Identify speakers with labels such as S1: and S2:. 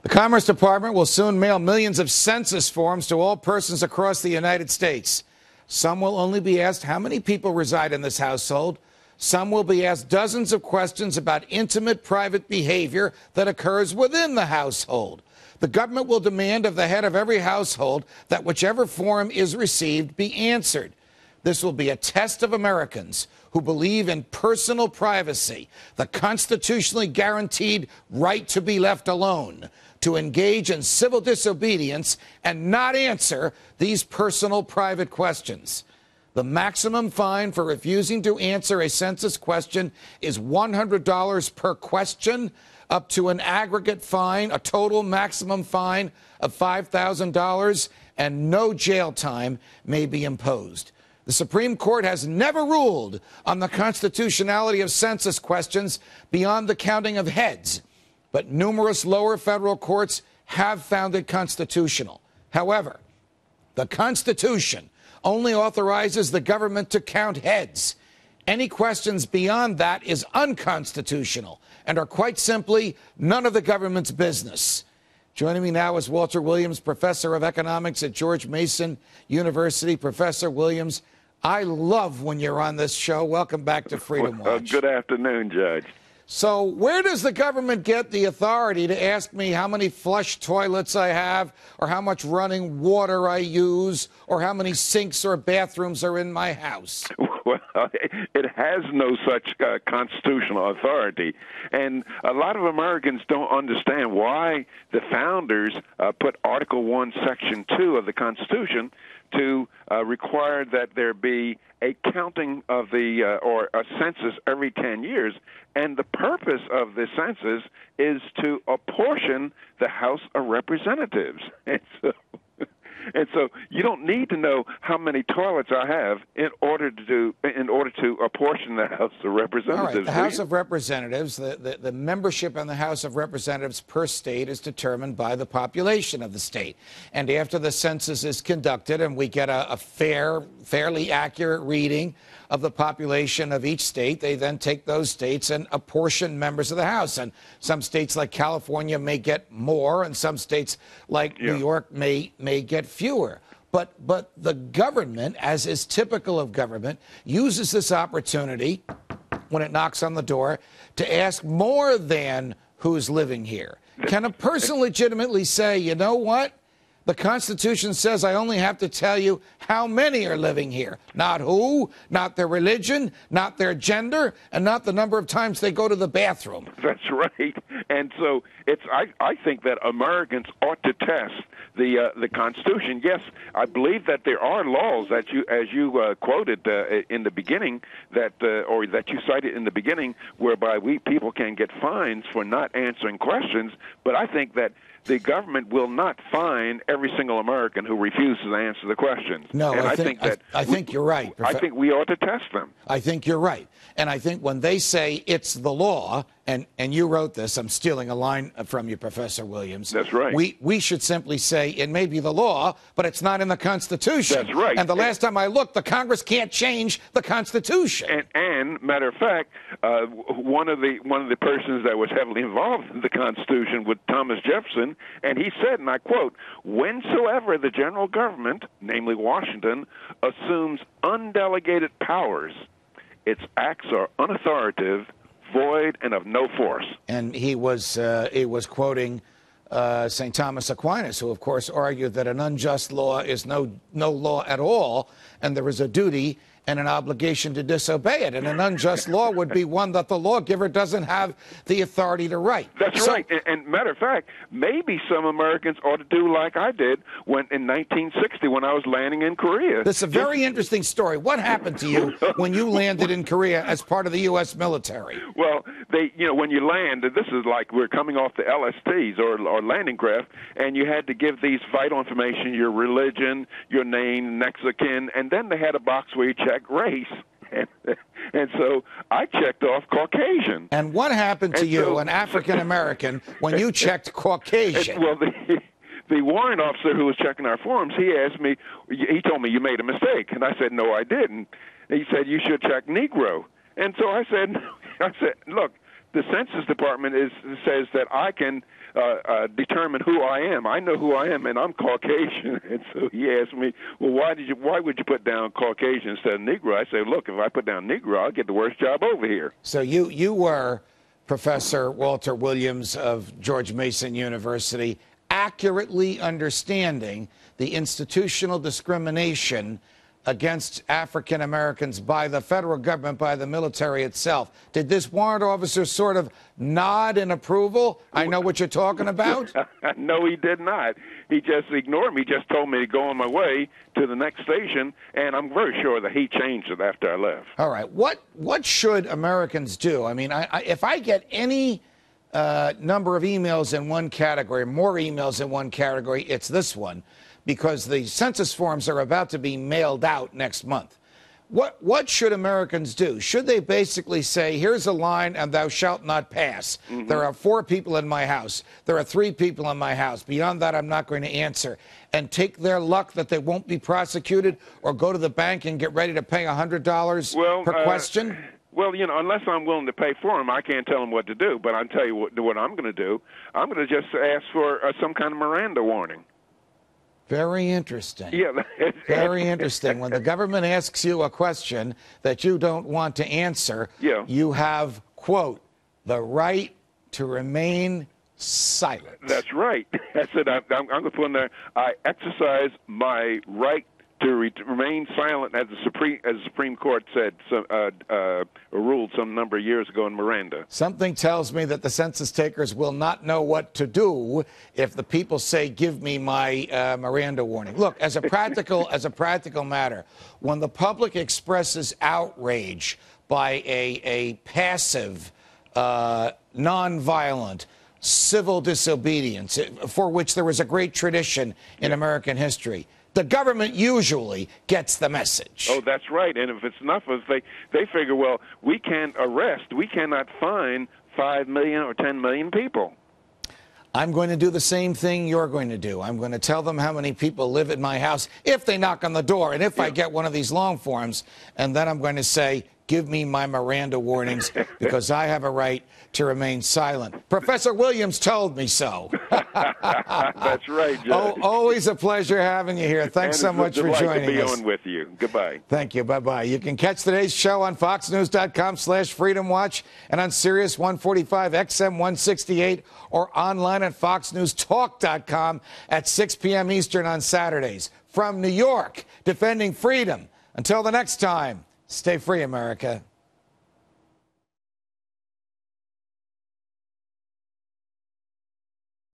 S1: The Commerce Department will soon mail millions of census forms to all persons across the United States. Some will only be asked how many people reside in this household. Some will be asked dozens of questions about intimate private behavior that occurs within the household. The government will demand of the head of every household that whichever form is received be answered. This will be a test of Americans who believe in personal privacy, the constitutionally guaranteed right to be left alone, to engage in civil disobedience and not answer these personal private questions. The maximum fine for refusing to answer a census question is $100 per question, up to an aggregate fine, a total maximum fine of $5,000, and no jail time may be imposed. The Supreme Court has never ruled on the constitutionality of census questions beyond the counting of heads, but numerous lower federal courts have found it constitutional. However, the Constitution only authorizes the government to count heads. Any questions beyond that is unconstitutional and are quite simply none of the government's business. Joining me now is Walter Williams, professor of economics at George Mason University. Professor Williams, I love when you're on this show. Welcome back to Freedom Watch.
S2: Good afternoon, Judge.
S1: So where does the government get the authority to ask me how many flush toilets I have, or how much running water I use, or how many sinks or bathrooms are in my house?
S2: Well, it has no such constitutional authority. And a lot of Americans don't understand why the founders put Article 1, Section 2 of the Constitution to require that there be a counting of the or a census every 10 years. And the purpose of the census is to apportion the House of Representatives. And so you don't need to know how many toilets I have in order to apportion the House of Representatives.
S1: All right, the House of Representatives, the membership in the House of Representatives per state is determined by the population of the state. And after the census is conducted and we get a fairly accurate reading of the population of each state, they then take those states and apportion members of the House. And some states like California may get more, and some states like New York may get fewer. But the government, as is typical of government, uses this opportunity when it knocks on the door to ask more than who's living here. Can a person legitimately say, you know what? The Constitution says I only have to tell you how many are living here, not who, not their religion, not their gender, and not the number of times they go to the bathroom.
S2: That's right. And so I think that Americans ought to test the Constitution. Yes, I believe that there are laws that as you quoted in the beginning, or that you cited in the beginning, whereby people can get fines for not answering questions. But I think that the government will not fine every single American who refuses to answer the questions.
S1: No, and I think you're right.
S2: I think we ought to test them.
S1: I think you're right. And I think when they say it's the law, and you wrote this, I'm stealing a line from you, Professor Williams.
S2: That's right.
S1: We should simply say it may be the law, but it's not in the Constitution.
S2: That's right.
S1: And the last time I looked, the Congress can't change the Constitution.
S2: And matter of fact, one of the persons that was heavily involved in the Constitution was Thomas Jefferson, and he said, and I quote, "Whensoever the general government, namely Washington, assumes undelegated powers, its acts are unauthoritative, void, and of no force."
S1: And he was quoting St. Thomas Aquinas, who, of course, argued that an unjust law is no law at all, and there is a duty and an obligation to disobey it. And an unjust law would be one that the lawgiver doesn't have the authority to write.
S2: That's right. And matter of fact, maybe some Americans ought to do like I did in 1960 when I was landing in Korea.
S1: This is a very interesting story. What happened to you when you landed in Korea as part of the U.S. military?
S2: Well, when you land, this is like we're coming off the LSTs or landing craft, and you had to give these vital information, your religion, your name, next of kin, and then they had a box where you check race. And so I checked off Caucasian.
S1: And what happened to you, an African American, when you checked Caucasian?
S2: Well, the warrant officer who was checking our forms, he told me you made a mistake, and I said no, I didn't. And he said you should check Negro, and so I said, look, the Census Department says that I can determine who I am. I know who I am, and I'm Caucasian. And so he asked me, well, why would you put down Caucasian instead of Negro? I say, look, if I put down Negro, I'll get the worst job over here.
S1: So you were Professor Walter Williams of George Mason University, accurately understanding the institutional discrimination against African Americans by the federal government, by the military itself. Did this warrant officer sort of nod in approval? I know what you're talking about.
S2: No, he did not. He just ignored me. He just told me to go on my way to the next station, and I'm very sure that he changed it after I left.
S1: All right. What should Americans do? I mean, if I get any number of emails in one category, more emails in one category, it's this one, because the census forms are about to be mailed out next month. What should Americans do? Should they basically say, here's a line and thou shalt not pass? Mm-hmm. There are 4 people in my house. There are 3 people in my house. Beyond that, I'm not going to answer. And take their luck that they won't be prosecuted, or go to the bank and get ready to pay $100 per question?
S2: Well, unless I'm willing to pay for them, I can't tell them what to do. But I'll tell you what I'm going to do. I'm going to just ask for some kind of Miranda warning.
S1: Very interesting.
S2: Yeah.
S1: Very interesting. When the government asks you a question that you don't want to answer, you have, quote, the right to remain silent.
S2: That's right. That's it. I'm going to put in there, I exercise my right to remain silent, as the Supreme Court said, ruled some number of years ago in Miranda.
S1: Something tells me that the census takers will not know what to do if the people say, "Give me my Miranda warning." Look, as a practical matter, when the public expresses outrage by a passive, nonviolent, civil disobedience, for which there was a great tradition in American history, the government usually gets the message.
S2: Oh, that's right. And if it's enough of us, they figure, well, we can't arrest, we cannot fine 5 million or 10 million people.
S1: I'm going to do the same thing you're going to do. I'm going to tell them how many people live in my house if they knock on the door and if I get one of these long forms. And then I'm going to say, give me my Miranda warnings because I have a right to remain silent. Professor Williams told me so.
S2: That's right, Judge.
S1: Oh, always a pleasure having you here. Thanks so much for joining us.
S2: To be on with you. Goodbye.
S1: Thank you. Bye-bye. You can catch today's show on foxnews.com/freedomwatch and on Sirius 145 XM 168 or online at foxnewstalk.com at 6 p.m. Eastern on Saturdays. From New York, defending freedom. Until the next time, stay free, America.